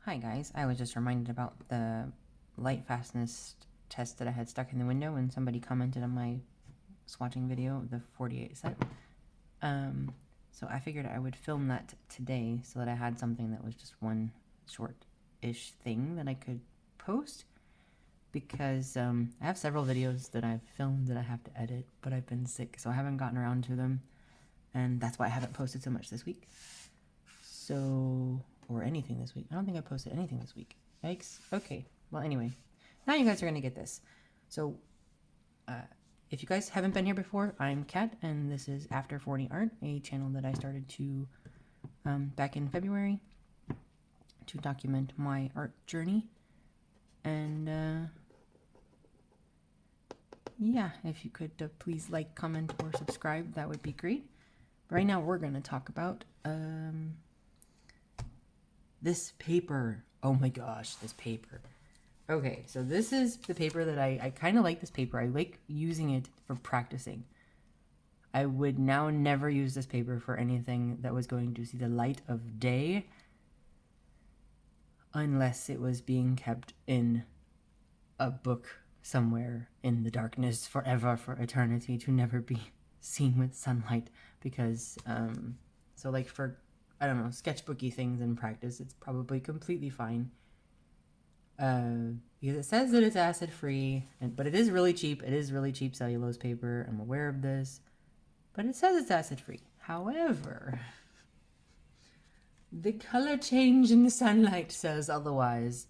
Hi guys, I was just reminded about the light fastness test that I had stuck in the window when somebody commented on my swatching video of the 48 set. So I figured I would film that today so that I had something that was just one short-ish thing that I could post, because I have several videos that I've filmed that I have to edit, but I've been sick, so I haven't gotten around to them, and that's why I haven't posted so much this week. So, or anything this week. I don't think I posted anything this week. Yikes. Okay. Well, anyway, now you guys are going to get this. So, if you guys haven't been here before, I'm Cad, and this is After 40 Art, a channel that I started to back in February to document my art journey. And yeah, if you could please like, comment, or subscribe, that would be great. Right now, we're going to talk about this paper. Oh my gosh, this paper. Okay, so this is the paper that I kind of like this paper. I like using it for practicing. I would now never use this paper for anything that was going to see the light of day unless it was being kept in a book somewhere in the darkness forever, for eternity, to never be seen with sunlight. Because, so like for, I don't know, sketchbooky things in practice, it's probably completely fine. Because it says that it's acid free, but it is really cheap. It is really cheap cellulose paper. I'm aware of this, but it says it's acid free. However, the color change in the sunlight says otherwise.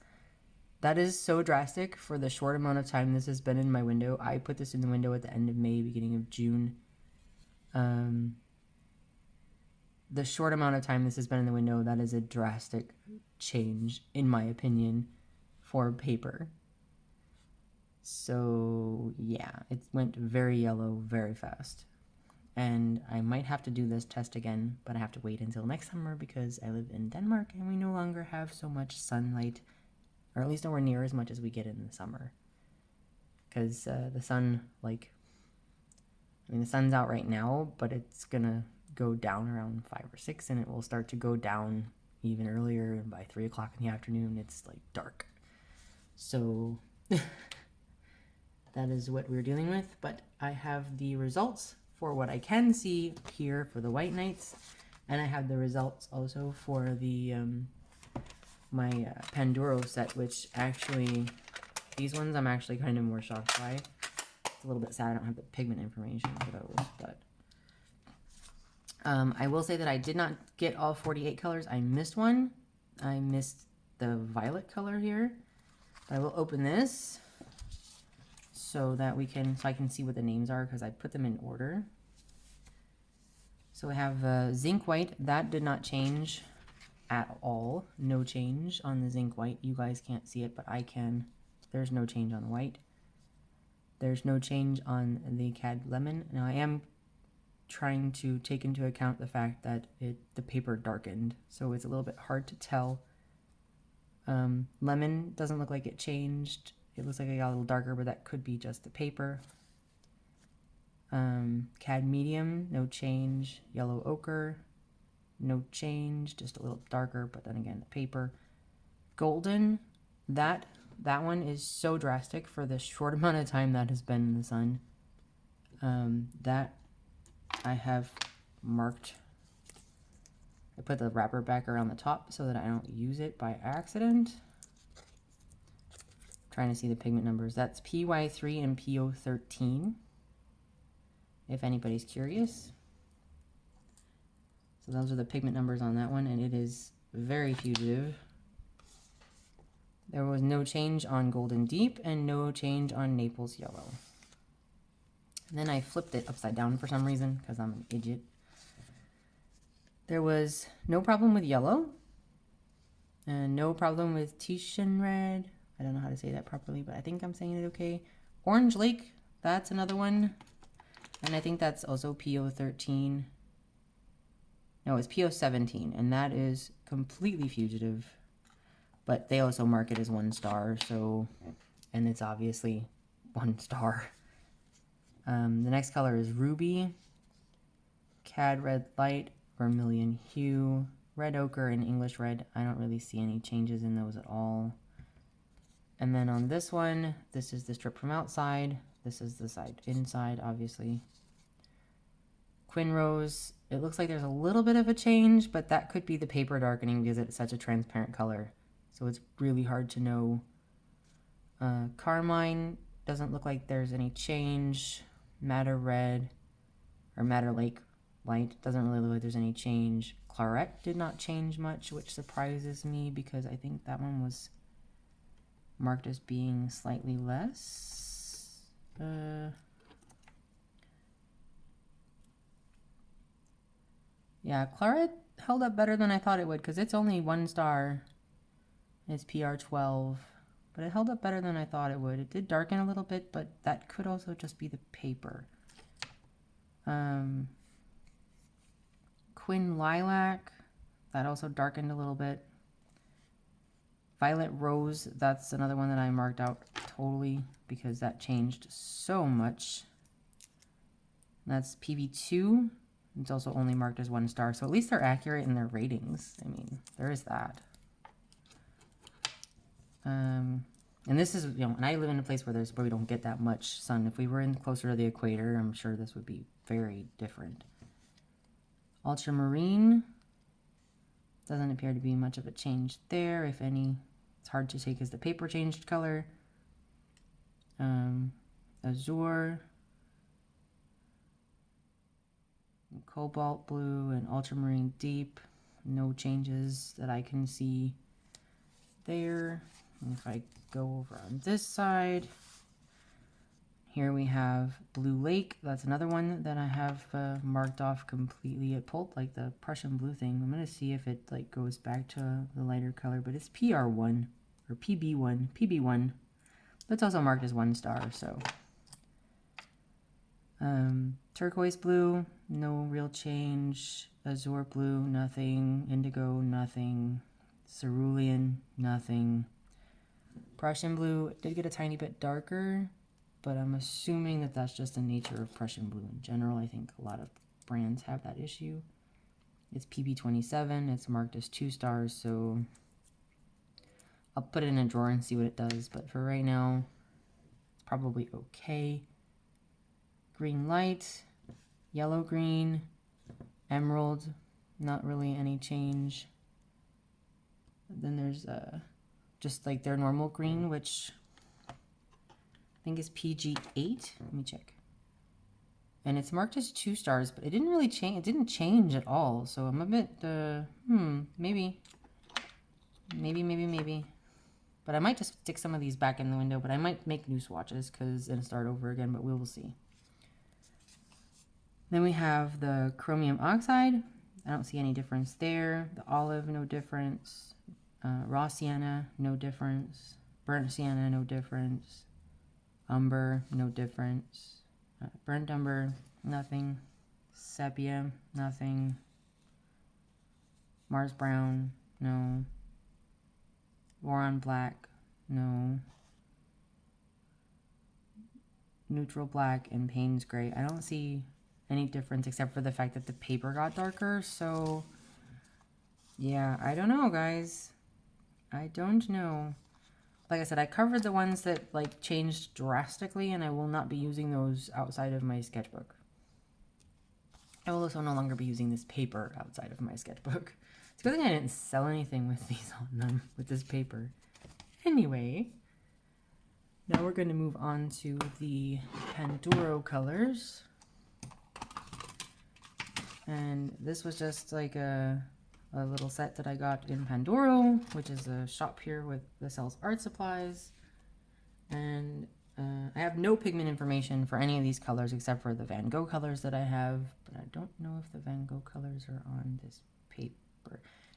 That is so drastic for the short amount of time this has been in my window. I put this in the window at the end of May, beginning of June. The short amount of time this has been in the window, that is a drastic change, in my opinion, for paper. So yeah, it went very yellow very fast. And I might have to do this test again, but I have to wait until next summer because I live in Denmark and we no longer have so much sunlight, or at least nowhere near as much as we get in the summer. Because the sun, like, I mean, the sun's out right now, but it's gonna go down around 5 or 6, and it will start to go down even earlier. And by 3 o'clock in the afternoon, it's like dark. So that is what we're dealing with. But I have the results for what I can see here for the White Nights, and I have the results also for the my Panduro set, which actually, these ones I'm actually kind of more shocked by. It's a little bit sad I don't have the pigment information for those, but I will say that I did not get all 48 colors. I missed one. I missed the violet color here. But I will open this so that I can see what the names are, because I put them in order. So I have zinc white. That did not change at all. No change on the zinc white. You guys can't see it, but I can. There's no change on the white. There's no change on the Cad Lemon. Now I am trying to take into account the fact that the paper darkened, so it's a little bit hard to tell. Lemon doesn't look like it changed. It looks like it got a little darker, but that could be just the paper. Cad Medium, no change. Yellow Ochre, no change, just a little darker, but then again, the paper. Golden, that one is so drastic for the short amount of time that has been in the sun. That I have marked. I put the wrapper back around the top so that I don't use it by accident. Trying to see the pigment numbers. That's PY3 and PO13, if anybody's curious. So those are the pigment numbers on that one, and it is very fugitive. There was no change on Golden Deep and no change on Naples Yellow. And then I flipped it upside down for some reason, because I'm an idiot. There was no problem with yellow, and no problem with Titian Red. I don't know how to say that properly, but I think I'm saying it okay. Orange Lake, that's another one. And I think that's also PO13. No, it's PO17, and that is completely fugitive. But they also mark it as 1 star, so, and it's obviously 1 star. The next color is Ruby, Cad Red Light, Vermilion Hue, red ochre and English red. I don't really see any changes in those at all. And then on this one, this is the strip from outside. This is the side inside, obviously. Quin Rose, it looks like there's a little bit of a change, but that could be the paper darkening because it's such a transparent color. So it's really hard to know. Carmine doesn't look like there's any change. Madder Red, or Madder Lake Light, doesn't really look like there's any change. Claret did not change much, which surprises me because I think that one was marked as being slightly less. Yeah, Claret held up better than I thought it would because it's only 1 star. It's PR 12, but it held up better than I thought it would. It did darken a little bit, but that could also just be the paper. Quin Lilac, that also darkened a little bit. Violet Rose, that's another one that I marked out totally because that changed so much. That's PV2. It's also only marked as 1 star, so at least they're accurate in their ratings. I mean, there is that. And this is, you know, and I live in a place where we don't get that much sun. If we were in closer to the equator, I'm sure this would be very different. Ultramarine, doesn't appear to be much of a change there, if any. It's hard to take as the paper changed color. Azure, Cobalt Blue, and Ultramarine Deep. No changes that I can see there. And if I go over on this side, here we have Blue Lake. That's another one that I have marked off completely. It pulled like the Prussian blue thing. I'm going to see if it like goes back to the lighter color, but it's PR1 or PB1. That's also marked as 1 star, so. Turquoise Blue, no real change. Azure Blue, nothing. Indigo, nothing. Cerulean, nothing. Prussian Blue did get a tiny bit darker, but I'm assuming that that's just the nature of Prussian Blue in general. I think a lot of brands have that issue. It's PB27. It's marked as 2 stars, so I'll put it in a drawer and see what it does. But for right now, it's probably okay. Green Light, Yellow Green, Emerald, not really any change. Then there's just like their normal green, which I think is PG8. Let me check. And it's marked as 2 stars, but it didn't really change. It didn't change at all. So I'm a bit, maybe. But I might just stick some of these back in the window, but I might make new swatches and start over again, but we will see. Then we have the Chromium Oxide. I don't see any difference there. The Olive, no difference. Raw Sienna, no difference. Burnt Sienna, no difference. Umber, no difference. Burnt Umber, nothing. Sepia, nothing. Mars Brown, no. Boron Black, no. Neutral Black and Payne's Gray. I don't see any difference except for the fact that the paper got darker, so yeah, I don't know, guys. I don't know. Like I said, I covered the ones that like changed drastically, and I will not be using those outside of my sketchbook. I will also no longer be using this paper outside of my sketchbook. It's a good thing I didn't sell anything with these on them, with this paper. Anyway, now we're going to move on to the Pandora colors. And this was just like a little set that I got in Pandoro, which is a shop here that sells art supplies. And I have no pigment information for any of these colors except for the Van Gogh colors that I have, but I don't know if the Van Gogh colors are on this paper.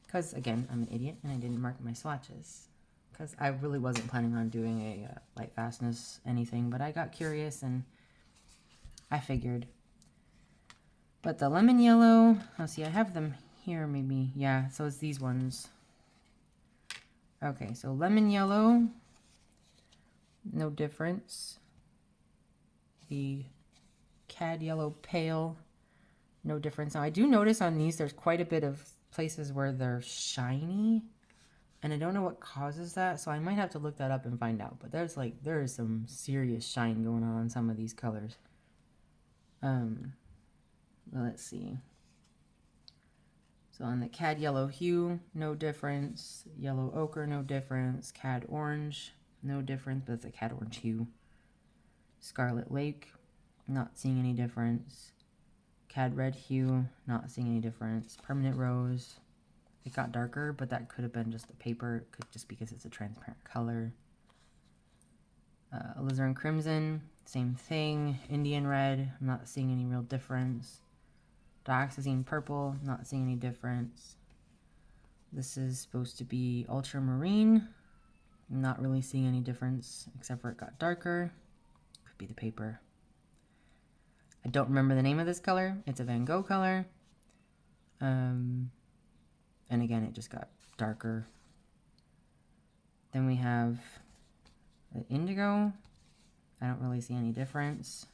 Because, again, I'm an idiot and I didn't mark my swatches. Because I really wasn't planning on doing a light fastness anything, but I got curious and I figured. But the lemon yellow, let's see, I have them here maybe. Yeah, so it's these ones. Okay, so lemon yellow, no difference. The Cad Yellow Pale, no difference. Now I do notice on these there's quite a bit of places where they're shiny, and I don't know what causes that, so I might have to look that up and find out. But there's like, there is some serious shine going on some of these colors. Well, let's see. So on the Cad Yellow Hue, no difference. Yellow Ochre, no difference. Cad Orange, no difference, but it's a Cad Orange Hue. Scarlet Lake, not seeing any difference. Cad Red Hue, not seeing any difference. Permanent Rose, it got darker, but that could have been just the paper. It could just because it's a transparent color. Alizarin Crimson, same thing. Indian Red, I'm not seeing any real difference. Dioxazine Purple, not seeing any difference. This is supposed to be Ultramarine. I'm not really seeing any difference except for it got darker. Could be the paper. I don't remember the name of this color. It's a Van Gogh color. And again, it just got darker. Then we have the Indigo. I don't really see any difference.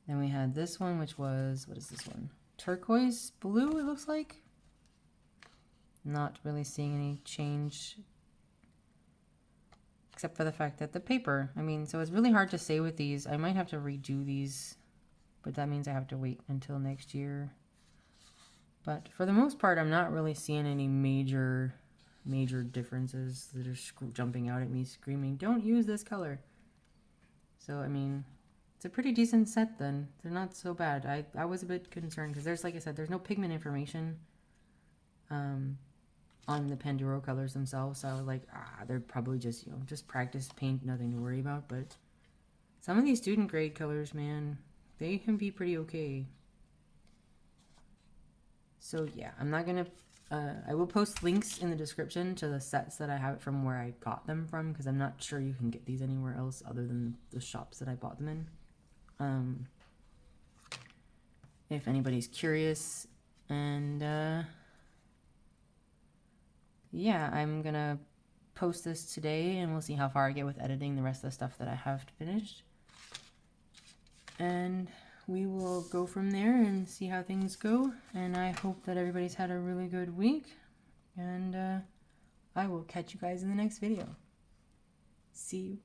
Then we had this one, which was, what is this one? Turquoise blue, it looks like. Not really seeing any change. Except for the fact that the paper, I mean, so it's really hard to say with these. I might have to redo these, but that means I have to wait until next year. But for the most part, I'm not really seeing any major differences that are jumping out at me screaming, don't use this color. So, I mean, it's a pretty decent set then. They're not so bad. I was a bit concerned because there's, like I said, there's no pigment information on the Pandora colors themselves. So I was like, they're probably just, you know, just practice paint, nothing to worry about. But some of these student grade colors, man, they can be pretty okay. So yeah, I'm not going to, I will post links in the description to the sets that I have from where I got them from, because I'm not sure you can get these anywhere else other than the shops that I bought them in. If anybody's curious. And yeah, I'm gonna post this today and we'll see how far I get with editing the rest of the stuff that I have finished. And we will go from there and see how things go. And I hope that everybody's had a really good week. And I will catch you guys in the next video. See you.